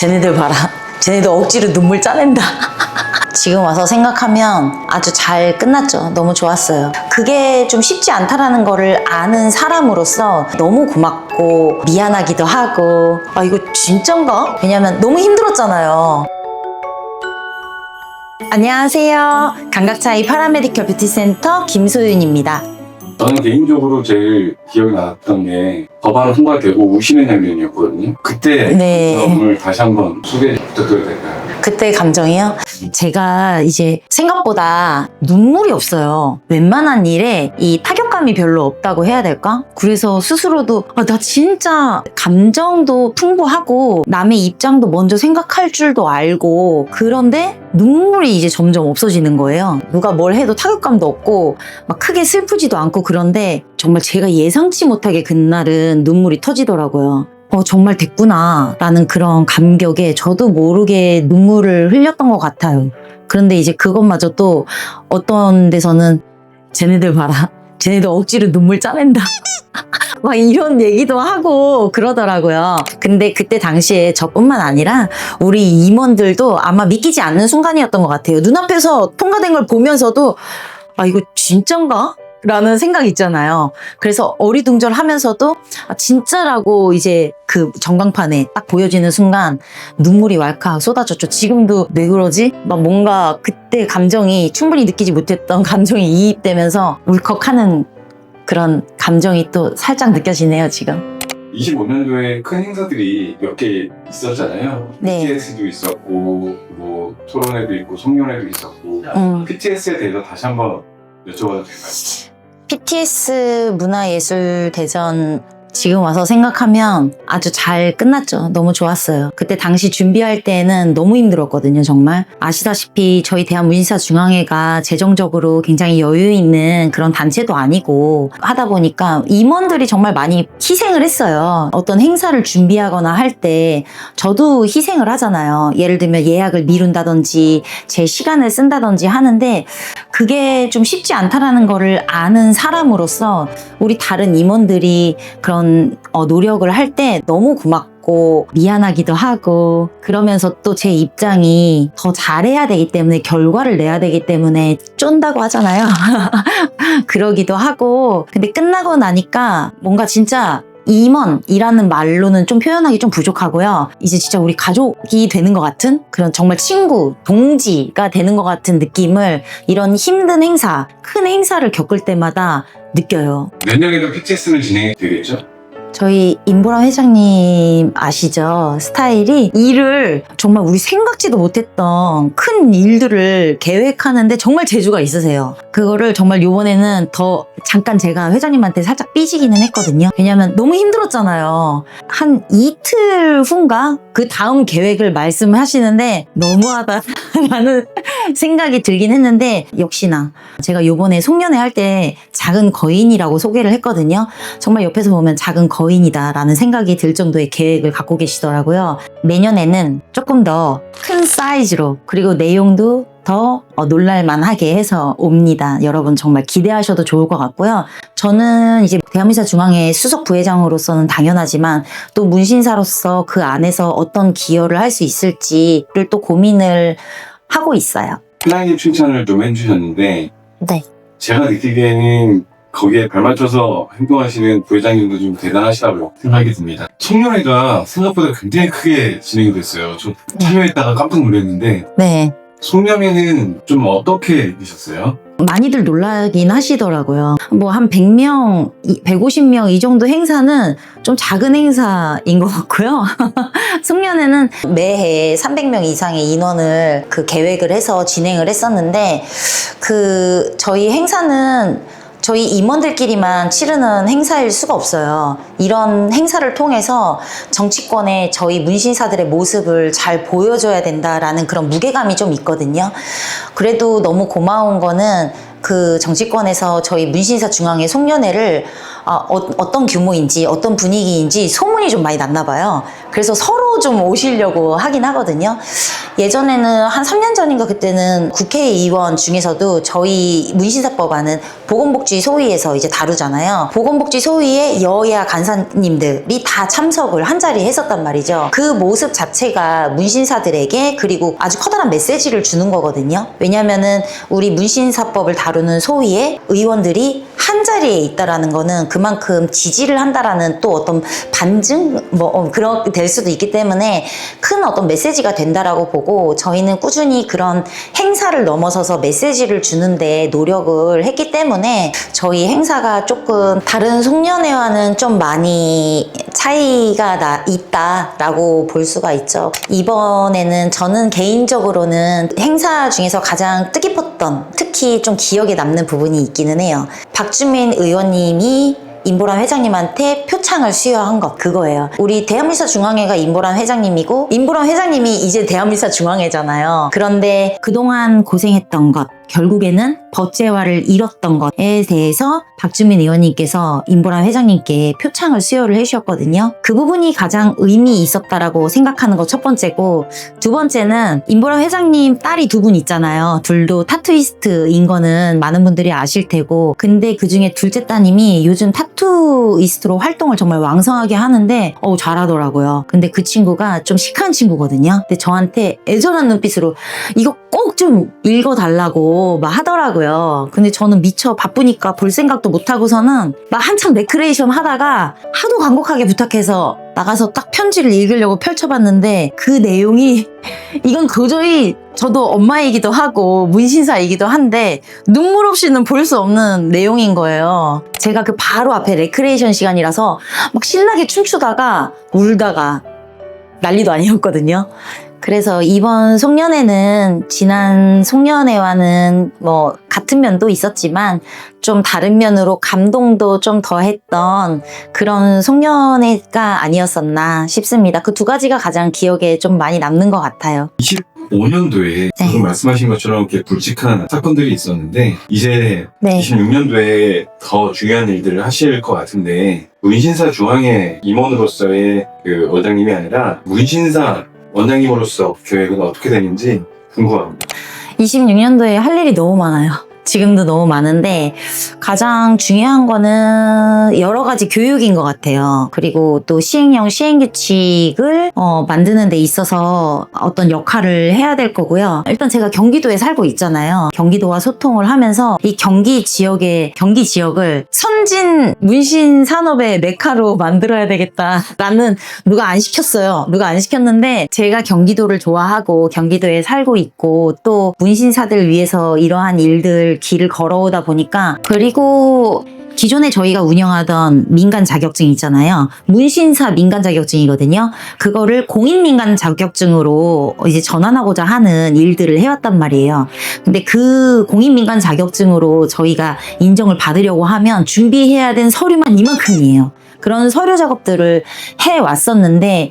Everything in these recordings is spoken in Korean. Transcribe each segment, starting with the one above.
쟤네들 봐라. 쟤네들 억지로 눈물 짜낸다. 지금 와서 생각하면 아주 잘 끝났죠. 너무 좋았어요. 그게 좀 쉽지 않다라는 거를 아는 사람으로서 너무 고맙고 미안하기도 하고, 아 이거 진짠가? 왜냐면 너무 힘들었잖아요. 안녕하세요. 감각차이 파라메디컬 뷰티센터 김소윤입니다. 저는 개인적으로 제일 기억이 났던 게 법안을 통과되고 우시는 장면이었거든요. 그때 경험을 다시 한번 소개 부탁드려도 될까요? 그때 감정이요? 제가 이제 생각보다 눈물이 없어요. 웬만한 일에 이 타격감이 별로 없다고 해야 될까? 그래서 스스로도 나 진짜 감정도 풍부하고 남의 입장도 먼저 생각할 줄도 알고, 그런데 눈물이 이제 점점 없어지는 거예요. 누가 뭘 해도 타격감도 없고 막 크게 슬프지도 않고, 그런데 정말 제가 예상치 못하게 그날은 눈물이 터지더라고요. 정말 됐구나 라는 그런 감격에 저도 모르게 눈물을 흘렸던 것 같아요. 그런데 이제 그것마저 또 어떤 데서는 쟤네들 봐라. 쟤네들 억지로 눈물 짜낸다. 막 이런 얘기도 하고 그러더라고요. 근데 그때 당시에 저뿐만 아니라 우리 임원들도 아마 믿기지 않는 순간이었던 것 같아요. 눈앞에서 통과된 걸 보면서도 이거 진짠가? 라는 생각이 있잖아요. 그래서 어리둥절하면서도 진짜라고 이제 그 전광판에 딱 보여지는 순간 눈물이 왈칵 쏟아졌죠. 지금도 왜 그러지? 막 뭔가 그때 감정이 충분히 느끼지 못했던 감정이 이입되면서 울컥하는 그런 감정이 또 살짝 느껴지네요, 지금. 25년도에 큰 행사들이 몇 개 있었잖아요. 네. PTS도 있었고, 뭐 토론회도 있고, 송년회도 있었고. PTS에 대해서 다시 한번 여쭤봐도 될까요? PTS 문화예술대전 지금 와서 생각하면 아주 잘 끝났죠. 너무 좋았어요. 그때 당시 준비할 때는 너무 힘들었거든요, 정말. 아시다시피 저희 대한무신사중앙회가 재정적으로 굉장히 여유 있는 그런 단체도 아니고 하다 보니까 임원들이 정말 많이 희생을 했어요. 어떤 행사를 준비하거나 할 때 저도 희생을 하잖아요. 예를 들면 예약을 미룬다든지 제 시간을 쓴다든지 하는데, 그게 좀 쉽지 않다라는 거를 아는 사람으로서 우리 다른 임원들이 그런 노력을 할 때 너무 고맙고 미안하기도 하고, 그러면서 또 제 입장이 더 잘해야 되기 때문에, 결과를 내야 되기 때문에 쫀다고 하잖아요. 그러기도 하고. 근데 끝나고 나니까 뭔가 진짜 임원이라는 말로는 좀 표현하기 좀 부족하고요. 이제 진짜 우리 가족이 되는 것 같은, 그런 정말 친구, 동지가 되는 것 같은 느낌을 이런 힘든 행사, 큰 행사를 겪을 때마다 느껴요. 내년에도 PTS는 진행이 되겠죠? 저희 임보람 회장님 아시죠? 스타일이 일을 정말 우리 생각지도 못했던 큰 일들을 계획하는데 정말 재주가 있으세요. 그거를 정말 요번에는 더 잠깐 제가 회장님한테 살짝 삐지기는 했거든요. 왜냐면 너무 힘들었잖아요. 한 이틀 후인가? 그 다음 계획을 말씀하시는데 너무하다라는 생각이 들긴 했는데, 역시나 제가 요번에 송년회 할 때 작은 거인이라고 소개를 했거든요. 정말 옆에서 보면 작은 거인이다라는 생각이 들 정도의 계획을 갖고 계시더라고요. 내년에는 조금 더 큰 사이즈로, 그리고 내용도 더 놀랄만하게 해서 옵니다. 여러분 정말 기대하셔도 좋을 것 같고요. 저는 이제 대한무신사중앙회 수석 부회장으로서는 당연하지만 또 문신사로서 그 안에서 어떤 기여를 할 수 있을지를 또 고민을 하고 있어요. 클라이님 칭찬을 좀 해주셨는데, 네. 제가 느끼기에는 거기에 발맞춰서 행동하시는 부회장님도 좀 대단하시다고 생각이 듭니다. 송년회가 생각보다 굉장히 크게 진행이 됐어요. 좀 참여했다가 깜짝 놀랐는데, 네. 송년회는 좀 어떻게 되셨어요? 많이들 놀라긴 하시더라고요. 뭐 한 100명, 150명 이 정도 행사는 좀 작은 행사인 것 같고요. 송년회는 매해 300명 이상의 인원을 계획을 해서 진행을 했었는데, 저희 행사는 저희 임원들끼리만 치르는 행사일 수가 없어요. 이런 행사를 통해서 정치권에 저희 문신사들의 모습을 잘 보여줘야 된다라는 그런 무게감이 좀 있거든요. 그래도 너무 고마운 거는 그 정치권에서 저희 문신사 중앙회 송년회를 어떤 규모인지 어떤 분위기인지 소문이 좀 많이 났나 봐요. 그래서 서로 좀 오시려고 하긴 하거든요. 예전에는 한 3년 전인가 그때는 국회의원 중에서도 저희 문신사법안은 보건복지 소위에서 이제 다루잖아요. 보건복지 소위에 여야 간사님들이 다 참석을 한 자리에 했었단 말이죠. 그 모습 자체가 문신사들에게 그리고 아주 커다란 메시지를 주는 거거든요. 왜냐면은 우리 문신사법을 다루는 소위에 의원들이 한 자리에 있다라는 거는 그만큼 지지를 한다라는 또 어떤 반증 그런 될 수도 있기 때문에 큰 어떤 메시지가 된다라고 보고 저희는 꾸준히 그런 행사를 넘어서서 메시지를 주는데 노력을 했기 때문에 저희 행사가 조금 다른 송년회와는 좀 많이 차이가 있다라고 볼 수가 있죠. 이번에는 저는 개인적으로는 행사 중에서 가장 뜻깊었던, 특히 좀 기억에 남는 부분이 있기는 해요. 박주민 의원님이 임보람 회장님한테 표창을 수여한 것, 그거예요. 우리 대한문신사 중앙회가 임보람 회장님이고 임보람 회장님이 이제 대한문신사 중앙회잖아요. 그런데 그동안 고생했던 것, 결국에는 법제화를 이뤘던 것에 대해서 박주민 의원님께서 임보람 회장님께 표창을 수여를 해주셨거든요. 그 부분이 가장 의미 있었다라고 생각하는 거 첫 번째고, 두 번째는 임보람 회장님 딸이 두 분 있잖아요. 둘도 타투이스트인 거는 많은 분들이 아실 테고, 근데 그 중에 둘째 따님이 요즘 타투이스트로 활동을 정말 왕성하게 하는데 잘하더라고요. 근데 그 친구가 좀 시크한 친구거든요. 근데 저한테 애절한 눈빛으로 이거 꼭 좀 읽어달라고 막 하더라고요. 근데 저는 미처 바쁘니까 볼 생각도 못하고서는 막 한참 레크레이션 하다가 하도 간곡하게 부탁해서 나가서 딱 편지를 읽으려고 펼쳐봤는데 그 내용이 이건 도저히 저도 엄마이기도 하고 문신사이기도 한데 눈물 없이는 볼 수 없는 내용인 거예요. 제가 그 바로 앞에 레크레이션 시간이라서 막 신나게 춤추다가 울다가 난리도 아니었거든요. 그래서 이번 송년회는 지난 송년회와는 뭐 같은 면도 있었지만 좀 다른 면으로 감동도 좀 더했던 그런 송년회가 아니었었나 싶습니다. 그 두 가지가 가장 기억에 좀 많이 남는 것 같아요. 25년도에 방금 말씀하신 것처럼 이렇게 굵직한 사건들이 있었는데 이제 네. 26년도에 더 중요한 일들을 하실 것 같은데 문신사 중앙회 임원으로서의 그 원장님이 아니라 문신사 원장님으로서 계획은 어떻게 되는지 궁금합니다. 26년도에 할 일이 너무 많아요. 지금도 너무 많은데 가장 중요한 거는 여러 가지 교육인 것 같아요. 그리고 또 시행령 시행규칙을 만드는 데 있어서 어떤 역할을 해야 될 거고요. 일단 제가 경기도에 살고 있잖아요. 경기도와 소통을 하면서 이 경기 지역을 선진 문신 산업의 메카로 만들어야 되겠다라는 누가 안 시켰어요. 누가 안 시켰는데 제가 경기도를 좋아하고 경기도에 살고 있고 또 문신사들 위해서 이러한 일들 길을 걸어오다 보니까, 그리고 기존에 저희가 운영하던 민간 자격증 있잖아요. 문신사 민간 자격증이거든요. 그거를 공인 민간 자격증으로 이제 전환하고자 하는 일들을 해왔단 말이에요. 근데 그 공인 민간 자격증으로 저희가 인정을 받으려고 하면 준비해야 된 서류만 이만큼이에요. 그런 서류 작업들을 해왔었는데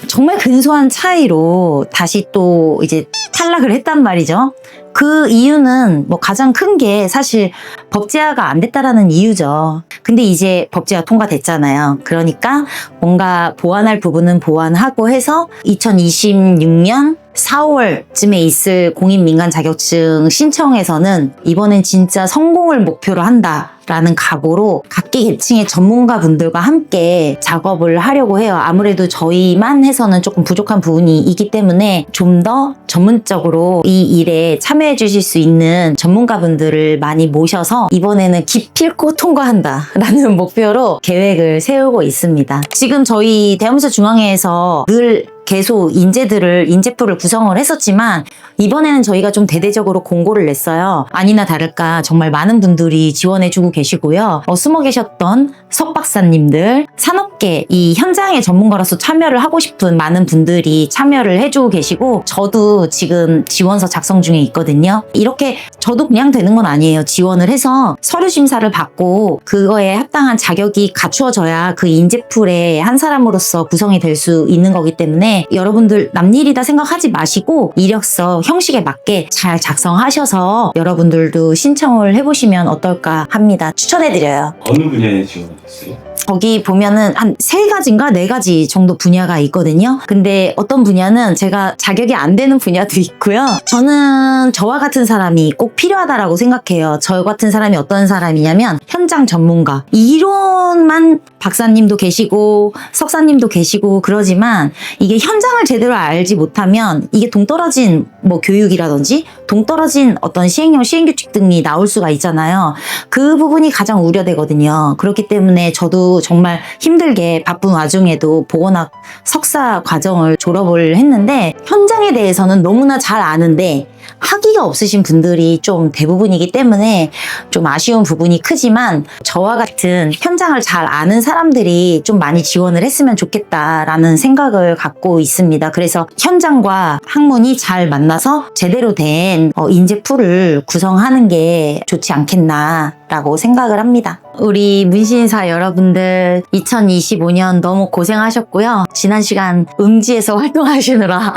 정말 근소한 차이로 다시 또 이제 탈락을 했단 말이죠. 그 이유는 뭐 가장 큰 게 사실 법제화가 안 됐다라는 이유죠. 근데 이제 법제화 통과됐잖아요. 그러니까 뭔가 보완할 부분은 보완하고 해서 2026년 4월쯤에 있을 공인민간 자격증 신청에서는 이번엔 진짜 성공을 목표로 한다라는 각오로 각기 계층의 전문가분들과 함께 작업을 하려고 해요. 아무래도 저희만 해서는 조금 부족한 부분이 있기 때문에 좀 더 전문적으로 이 일에 참여해 주실 수 있는 전문가분들을 많이 모셔서 이번에는 기필코 통과한다라는 목표로 계획을 세우고 있습니다. 지금 저희 대한문신사 중앙회에서 늘 계속 인재풀을 구성을 했었지만 이번에는 저희가 좀 대대적으로 공고를 냈어요. 아니나 다를까 정말 많은 분들이 지원해주고 계시고요. 숨어 계셨던 석 박사님들, 산업계 이 현장의 전문가로서 참여를 하고 싶은 많은 분들이 참여를 해주고 계시고, 저도 지금 지원서 작성 중에 있거든요. 이렇게 저도 그냥 되는 건 아니에요. 지원을 해서 서류 심사를 받고 그거에 합당한 자격이 갖추어져야 그 인재풀의 한 사람으로서 구성이 될 수 있는 거기 때문에 여러분들 남일이다 생각하지 마시고 이력서 형식에 맞게 잘 작성하셔서 여러분들도 신청을 해보시면 어떨까 합니다. 추천해드려요. 어느 분야에 지원하셨어요? 거기 보면은 한 3가지인가 4가지 정도 분야가 있거든요. 근데 어떤 분야는 제가 자격이 안 되는 분야도 있고요. 저는 저와 같은 사람이 꼭 필요하다라고 생각해요. 저 같은 사람이 어떤 사람이냐면 현장 전문가. 이론만 박사님도 계시고 석사님도 계시고 그러지만 이게 현장을 제대로 알지 못하면 이게 동떨어진 뭐 교육이라든지 동떨어진 어떤 시행령 시행규칙 등이 나올 수가 있잖아요. 그 부분이 가장 우려되거든요. 그렇기 때문에 저도 정말 힘들게 바쁜 와중에도 보건학 석사 과정을 졸업을 했는데 현장에 대해서는 너무나 잘 아는데 학위가 없으신 분들이 좀 대부분이기 때문에 좀 아쉬운 부분이 크지만 저와 같은 현장을 잘 아는 사람들이 좀 많이 지원을 했으면 좋겠다라는 생각을 갖고 있습니다. 그래서 현장과 학문이 잘 만나서 제대로 된 인재풀을 구성하는 게 좋지 않겠나라고 생각을 합니다. 우리 문신사 여러분들 2025년 너무 고생하셨고요. 지난 시간 음지에서 활동하시느라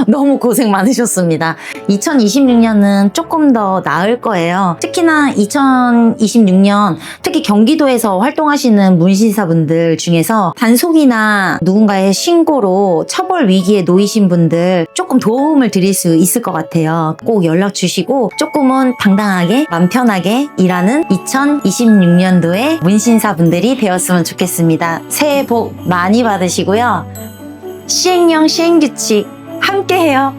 너무 고생 많으셨습니다. 2026년은 조금 더 나을 거예요. 특히나 2026년 특히 경기도에서 활동하시는 문신사분들 중에서 단속이나 누군가의 신고로 처벌 위기에 놓이신 분들 조금 도움을 드릴 수 있을 것 같아요. 꼭 연락 주시고 조금은 당당하게 맘 편하게 일하는 2026년도에 문신사분들이 되었으면 좋겠습니다. 새해 복 많이 받으시고요. 시행령 시행규칙 함께해요.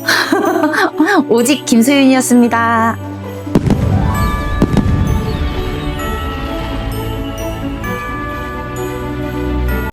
오직 김소윤이었습니다.